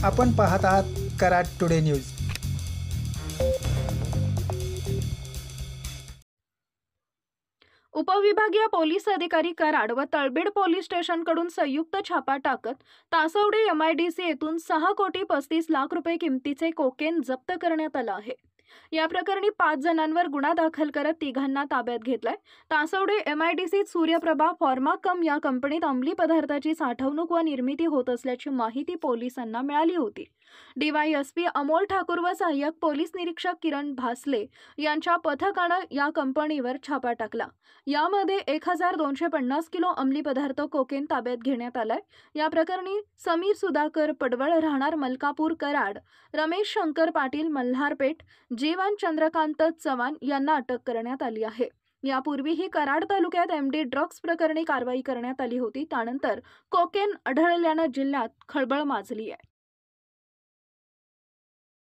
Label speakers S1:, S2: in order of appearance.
S1: आपण पाहत आहात कराड टुडे न्यूज।
S2: उपविभागीय पोलीस अधिकारी कराड व तळबीड पोलीस स्टेशनकडून संयुक्त छापा टाकत तासवडे MIDC येथून 6,35,00,000 रुपये किमतीचे कोकेन जप्त करण्यात आला आहे। या प्रकरणी 5 जणांवर गुन्हा दाखल करत तिघांना ताब्यात घेतलाय। तासवडे MIDC सूर्यप्रभा फॉर्माकम या कंपनीत अंमली पदार्थाची साठवणूक व निर्मिती होत असल्याची माहिती पोलिसांना मिळाली होती। DYSP अमोल ठाकूर व सहाय्यक पोलीस निरीक्षक किरण भासले यांच्या पथकाने या कंपनीवर छापा टाकला। यामध्ये 1,250 किलो अंमली पदार्थ कोकेन ताब्यात घेण्यात आलाय। या प्रकरणी समीर सुधाकर पडवळ राहणार मलकापूर कराड, रमेश शंकर पाटील मल्हारपेठ, जीवन चंद्रकांत चव्हाण यांना अटक करण्यात आली आहे। यापूर्वीही कराड तालुक्यात MD ड्रग्ज प्रकरणी कारवाई करण्यात आली होती। त्यानंतर कोकेन आढळल्याने जिल्ह्यात खळबळ माजली आहे।